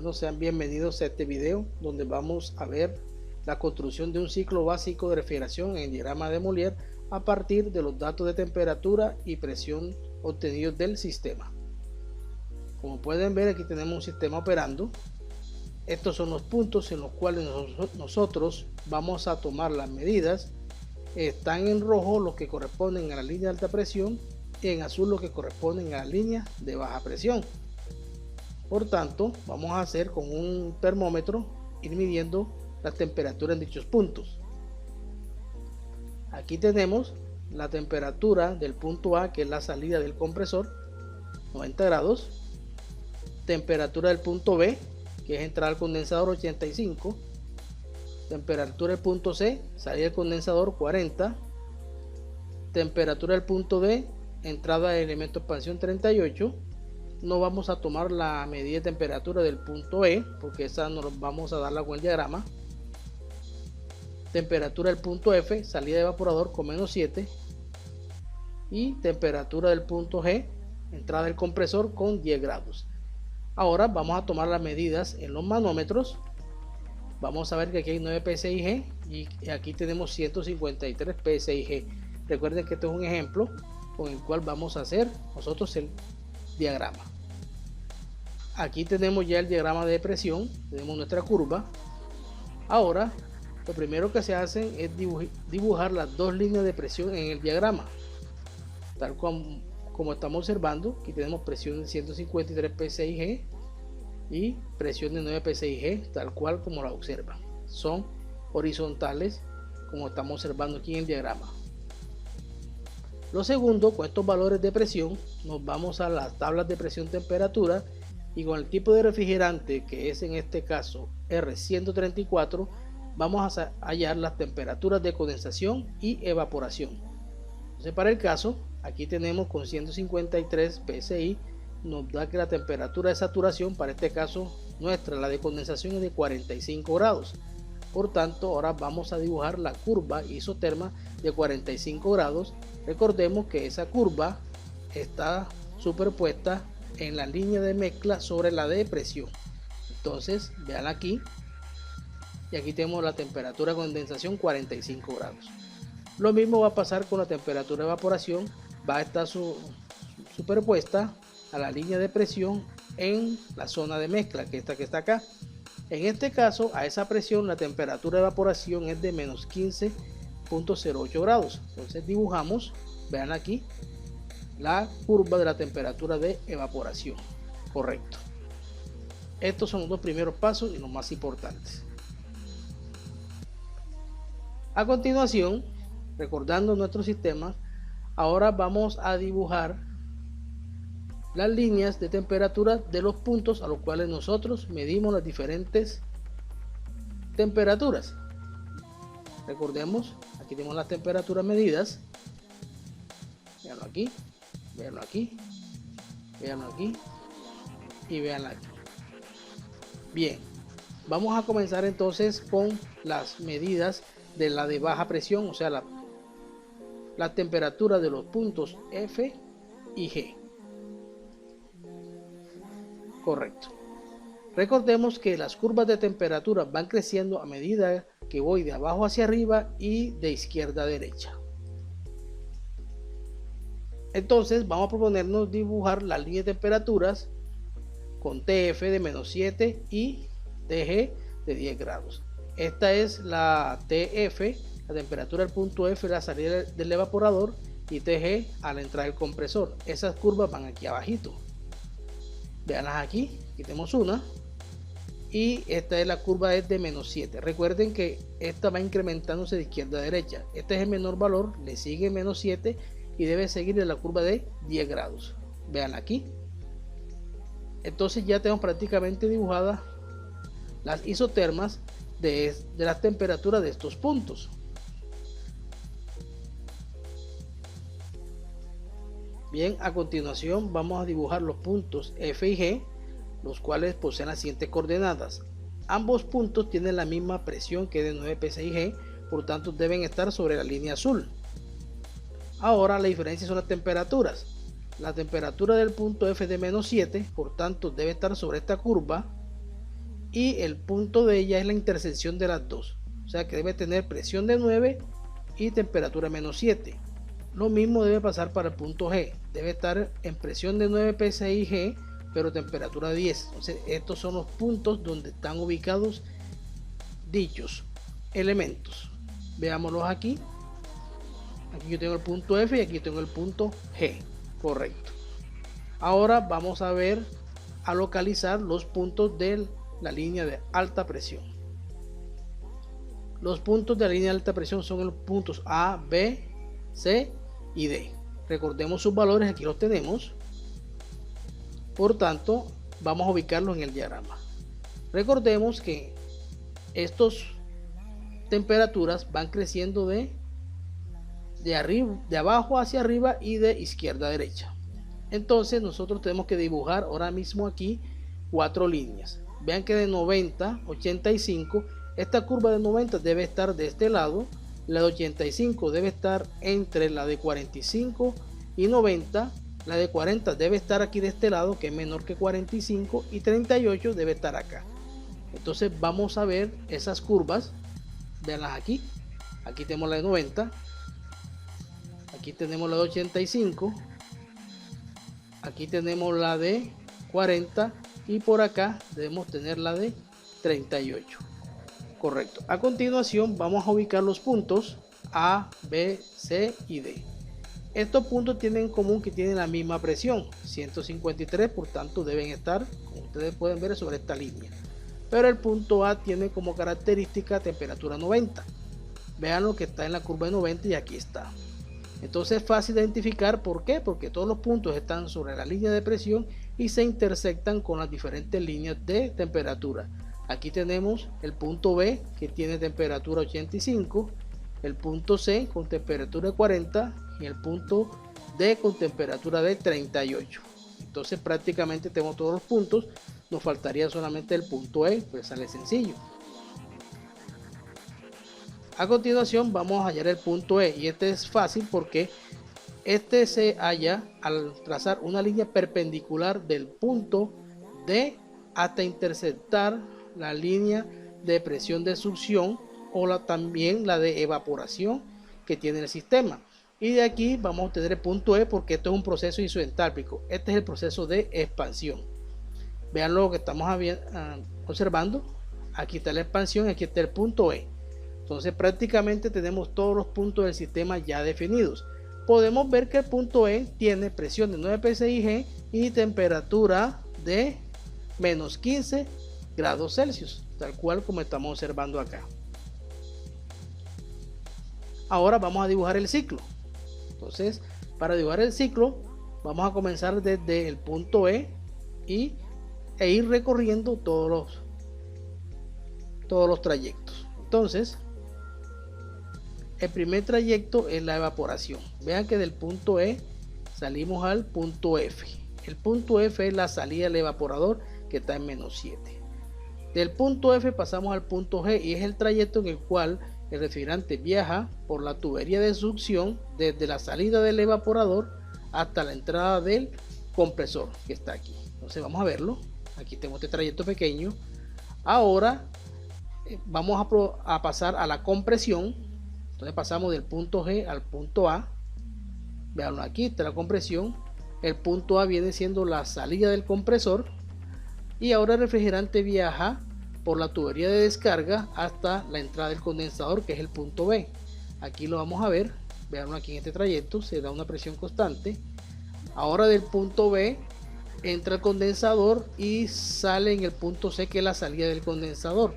Bueno, sean bienvenidos a este video donde vamos a ver la construcción de un ciclo básico de refrigeración en el diagrama de Mollier a partir de los datos de temperatura y presión obtenidos del sistema. Como pueden ver, aquí tenemos un sistema operando. Estos son los puntos en los cuales nosotros vamos a tomar las medidas. Están en rojo los que corresponden a la línea de alta presión y en azul los que corresponden a la línea de baja presión. Por tanto, vamos a hacer con un termómetro ir midiendo las temperaturas en dichos puntos. Aquí tenemos la temperatura del punto A, que es la salida del compresor, 90 grados. Temperatura del punto B, que es entrada al condensador, 85. Temperatura del punto C, salida del condensador, 40. Temperatura del punto D, entrada del elemento de expansión, 38. No vamos a tomar la medida de temperatura del punto E, porque esa nos vamos a darla con el diagrama. Temperatura del punto F, salida de evaporador, con menos 7. Y temperatura del punto G, entrada del compresor, con 10 grados. Ahora vamos a tomar las medidas en los manómetros. Vamos a ver que aquí hay 9 PSIG y aquí tenemos 153 PSIG. Recuerden que este es un ejemplo con el cual vamos a hacer nosotros el diagrama. Aquí tenemos ya el diagrama de presión, tenemos nuestra curva. Ahora lo primero que se hace es dibujar las dos líneas de presión en el diagrama, tal como estamos observando. Aquí tenemos presión de 153 PSIG y presión de 9 PSIG, tal cual como la observan. Son horizontales, como estamos observando aquí en el diagrama. Lo segundo, con estos valores de presión nos vamos a las tablas de presión temperatura, y con el tipo de refrigerante, que es en este caso R134, vamos a hallar las temperaturas de condensación y evaporación. Entonces, para el caso, aquí tenemos con 153 PSI, nos da que la temperatura de saturación, para este caso nuestra, la de condensación, es de 45 grados. Por tanto, ahora vamos a dibujar la curva isoterma de 45 grados. Recordemos que esa curva está superpuesta en la línea de mezcla sobre la de presión. Entonces, vean aquí, y aquí tenemos la temperatura de condensación, 45 grados. Lo mismo va a pasar con la temperatura de evaporación, va a estar superpuesta a la línea de presión en la zona de mezcla, que está acá. En este caso, a esa presión la temperatura de evaporación es de menos 15.08 grados. Entonces dibujamos, vean aquí, la curva de la temperatura de evaporación. Correcto. Estos son los dos primeros pasos y los más importantes. A continuación, recordando nuestro sistema, ahora vamos a dibujar las líneas de temperatura de los puntos a los cuales nosotros medimos las diferentes temperaturas. Recordemos, aquí tenemos las temperaturas medidas. Veanlo aquí, veanlo aquí, veanlo aquí y veanlo aquí. Bien, vamos a comenzar entonces con las medidas de la de baja presión, o sea, la temperatura de los puntos F y G. Correcto. Recordemos que las curvas de temperatura van creciendo a medida que voy de abajo hacia arriba y de izquierda a derecha. Entonces vamos a proponernos dibujar la línea de temperaturas con TF de menos 7 y TG de 10 grados. Esta es la TF, la temperatura del punto F, la salida del evaporador, y TG a la entrada del compresor. Esas curvas van aquí abajito. Veanlas aquí, aquí tenemos una, y esta es la curva de menos 7. Recuerden que esta va incrementándose de izquierda a derecha. Este es el menor valor, le sigue menos 7 y debe seguir de la curva de 10 grados. Veanla aquí. Entonces ya tenemos prácticamente dibujadas las isotermas de las temperaturas de estos puntos. Bien, a continuación vamos a dibujar los puntos F y G, los cuales poseen las siguientes coordenadas. Ambos puntos tienen la misma presión, que es de 9 PSIG, por tanto deben estar sobre la línea azul. Ahora la diferencia son las temperaturas. La temperatura del punto F es de menos 7, por tanto debe estar sobre esta curva, y el punto de ella es la intersección de las dos, o sea que debe tener presión de 9 y temperatura menos 7. Lo mismo debe pasar para el punto G, debe estar en presión de 9 psi G pero temperatura 10. Entonces estos son los puntos donde están ubicados dichos elementos. Veámoslos aquí. Aquí yo tengo el punto F y aquí tengo el punto G. Correcto. Ahora vamos a ver, a localizar los puntos de la línea de alta presión. Los puntos de la línea de alta presión son los puntos A, B, C y D. Recordemos sus valores, aquí los tenemos. Por tanto, vamos a ubicarlos en el diagrama. Recordemos que estas temperaturas van creciendo de abajo hacia arriba y de izquierda a derecha. Entonces nosotros tenemos que dibujar ahora mismo aquí 4 líneas. Vean que de 90 a 85, esta curva de 90 debe estar de este lado, la de 85 debe estar entre la de 45 y 90, la de 40 debe estar aquí de este lado, que es menor que 45, y 38 debe estar acá. Entonces vamos a ver esas curvas, veanlas aquí. Aquí tenemos la de 90, aquí tenemos la de 85, aquí tenemos la de 40 y por acá debemos tener la de 38. Correcto. A continuación vamos a ubicar los puntos A, B, C y D. Estos puntos tienen en común que tienen la misma presión, 153, por tanto deben estar, como ustedes pueden ver, sobre esta línea. Pero el punto A tiene como característica temperatura 90. Vean lo que está en la curva de 90 y aquí está. Entonces es fácil de identificar. ¿Por qué? Porque todos los puntos están sobre la línea de presión y se intersectan con las diferentes líneas de temperatura. Aquí tenemos el punto B, que tiene temperatura 85, el punto C con temperatura de 40 y el punto D con temperatura de 38. Entonces prácticamente tenemos todos los puntos, nos faltaría solamente el punto E, pues sale sencillo. A continuación vamos a hallar el punto E, y este es fácil porque este se halla al trazar una línea perpendicular del punto D hasta interceptar la línea de presión de succión o también la de evaporación que tiene el sistema. Y de aquí vamos a obtener el punto E, porque esto es un proceso isoentálpico. Este es el proceso de expansión. Vean lo que estamos observando. Aquí está la expansión, aquí está el punto E. Entonces prácticamente tenemos todos los puntos del sistema ya definidos. Podemos ver que el punto E tiene presión de 9 psi y temperatura de menos 15 grados Celsius, tal cual como estamos observando acá. Ahora vamos a dibujar el ciclo. Entonces, para dibujar el ciclo vamos a comenzar desde el punto E e ir recorriendo todos los trayectos. Entonces, el primer trayecto es la evaporación. Vean que del punto E salimos al punto F. El punto F es la salida del evaporador, que está en menos 7. Del punto F pasamos al punto G, y es el trayecto en el cual el refrigerante viaja por la tubería de succión desde la salida del evaporador hasta la entrada del compresor, que está aquí. Entonces vamos a verlo. Aquí tengo este trayecto pequeño. Ahora vamos a pasar a la compresión. Entonces pasamos del punto G al punto A. Veanlo, aquí está la compresión. El punto A viene siendo la salida del compresor, y ahora el refrigerante viaja por la tubería de descarga hasta la entrada del condensador, que es el punto B. Aquí lo vamos a ver. Veanlo, aquí en este trayecto se da una presión constante. Ahora del punto B entra el condensador y sale en el punto C, que es la salida del condensador.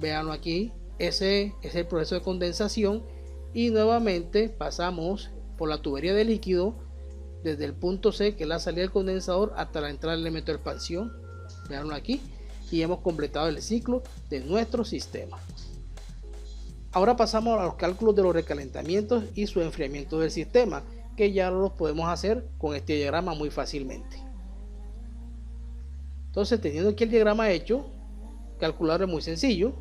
Veanlo aquí. Ese es el proceso de condensación, y nuevamente pasamos por la tubería de líquido desde el punto C, que es la salida del condensador, hasta la entrada del elemento de expansión. Veanlo aquí, y hemos completado el ciclo de nuestro sistema. Ahora pasamos a los cálculos de los recalentamientos y su enfriamiento del sistema, que ya los podemos hacer con este diagrama muy fácilmente. Entonces, teniendo aquí el diagrama hecho, calcularlo es muy sencillo.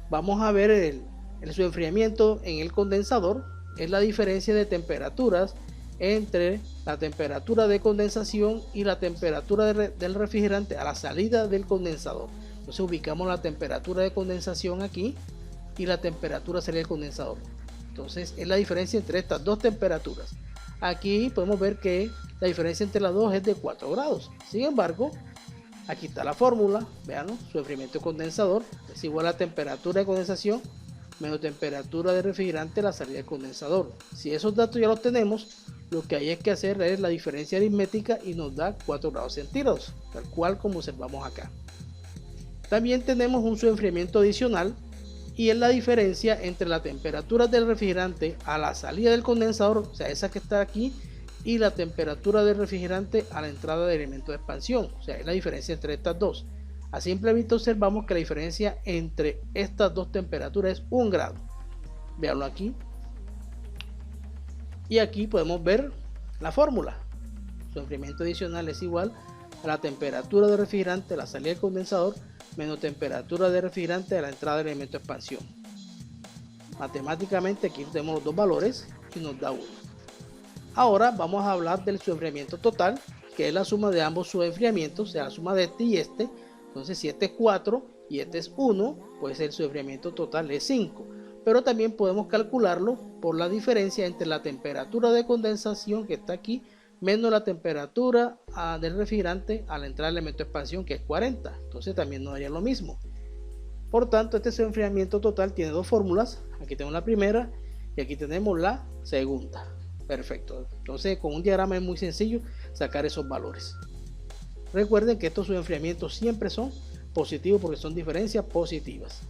Vamos a ver su enfriamiento en el condensador. Es la diferencia de temperaturas entre la temperatura de condensación y la temperatura del refrigerante a la salida del condensador. Entonces ubicamos la temperatura de condensación aquí y la temperatura sería el condensador. Entonces es la diferencia entre estas dos temperaturas. Aquí podemos ver que la diferencia entre las dos es de 4 grados. Sin embargo, aquí está la fórmula. Vean, su enfriamiento condensador es igual a temperatura de condensación menos temperatura de refrigerante a la salida del condensador. Si esos datos ya los tenemos, lo que hay es que hacer es la diferencia aritmética y nos da 4 grados centígrados, tal cual como observamos acá. También tenemos un enfriamiento adicional y es la diferencia entre la temperatura del refrigerante a la salida del condensador, o sea, esa que está aquí, y la temperatura del refrigerante a la entrada del elemento de expansión, o sea, es la diferencia entre estas dos. A simple vista observamos que la diferencia entre estas dos temperaturas es 1 grado. Veanlo aquí. Y aquí podemos ver la fórmula. Su enfriamiento adicional es igual a la temperatura del refrigerante a la salida del condensador menos temperatura de refrigerante a la entrada del elemento de expansión. Matemáticamente aquí tenemos los dos valores y nos da 1. Ahora vamos a hablar del enfriamiento total, que es la suma de ambos enfriamientos, o sea, la suma de este y este. Entonces si este es 4 y este es 1, pues el enfriamiento total es 5. Pero también podemos calcularlo por la diferencia entre la temperatura de condensación que está aquí menos la temperatura del refrigerante a la entrada del elemento de expansión, que es 40. Entonces también nos daría lo mismo. Por tanto, este enfriamiento total tiene dos fórmulas. Aquí tenemos la primera y aquí tenemos la segunda. Perfecto. Entonces con un diagrama es muy sencillo sacar esos valores. Recuerden que estos enfriamientos siempre son positivos porque son diferencias positivas.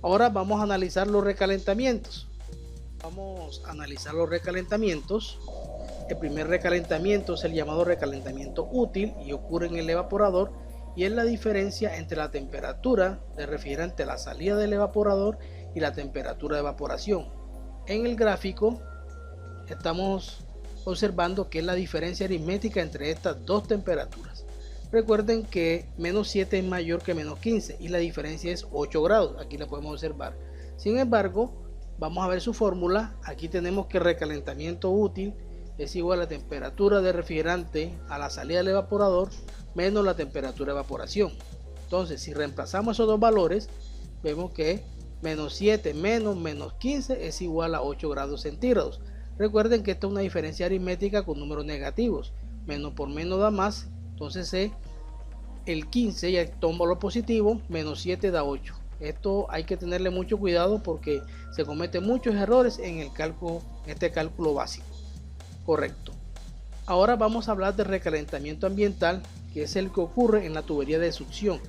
Ahora vamos a analizar los recalentamientos. El primer recalentamiento es el llamado recalentamiento útil y ocurre en el evaporador y es la diferencia entre la temperatura del refrigerante a la salida del evaporador y la temperatura de evaporación. En el gráfico estamos observando que es la diferencia aritmética entre estas dos temperaturas. Recuerden que menos 7 es mayor que menos 15 y la diferencia es 8 grados. Aquí la podemos observar. Sin embargo, vamos a ver su fórmula. Aquí tenemos que el recalentamiento útil es igual a la temperatura del refrigerante a la salida del evaporador menos la temperatura de evaporación. Entonces, si reemplazamos esos dos valores, vemos que menos 7 menos 15 es igual a 8 grados centígrados. Recuerden que esta es una diferencia aritmética con números negativos. Menos por menos da más. Entonces el 15 y toma un valor positivo, menos 7 da 8. Esto hay que tenerle mucho cuidado porque se cometen muchos errores en este cálculo básico. Correcto. Ahora vamos a hablar de recalentamiento ambiental, que es el que ocurre en la tubería de succión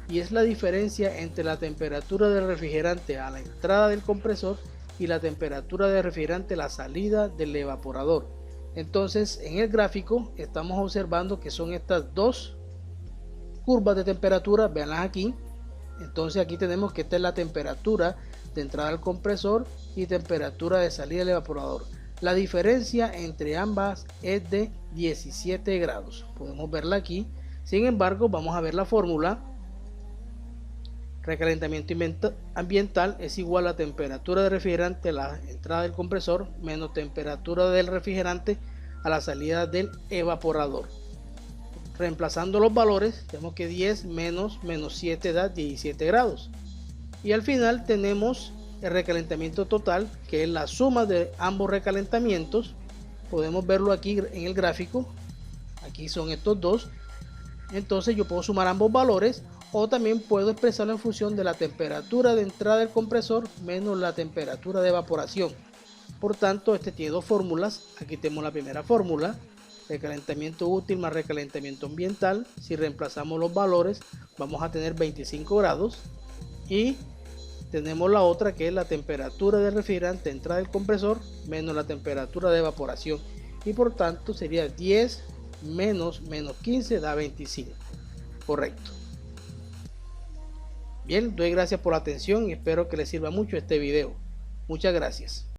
y es la diferencia entre la temperatura del refrigerante a la entrada del compresor y la temperatura del refrigerante a la salida del evaporador. Entonces en el gráfico estamos observando que son estas dos curvas de temperatura, veanlas aquí. Entonces aquí tenemos que esta es la temperatura de entrada al compresor y temperatura de salida del evaporador. La diferencia entre ambas es de 17 grados, podemos verla aquí. Sin embargo, vamos a ver la fórmula. Recalentamiento ambiental es igual a temperatura del refrigerante a la entrada del compresor menos temperatura del refrigerante a la salida del evaporador. Reemplazando los valores, tenemos que 10 menos 7 da 17 grados. Y al final tenemos el recalentamiento total, que es la suma de ambos recalentamientos. Podemos verlo aquí en el gráfico. Aquí son estos dos. Entonces yo puedo sumar ambos valores o también puedo expresarlo en función de la temperatura de entrada del compresor menos la temperatura de evaporación. Por tanto, este tiene dos fórmulas. Aquí tenemos la primera fórmula, recalentamiento útil más recalentamiento ambiental. Si reemplazamos los valores vamos a tener 25 grados y tenemos la otra que es la temperatura del refrigerante de entrada del compresor menos la temperatura de evaporación y por tanto sería 10 menos 15 da 25. Correcto. Bien, doy gracias por la atención y espero que les sirva mucho este video. Muchas gracias.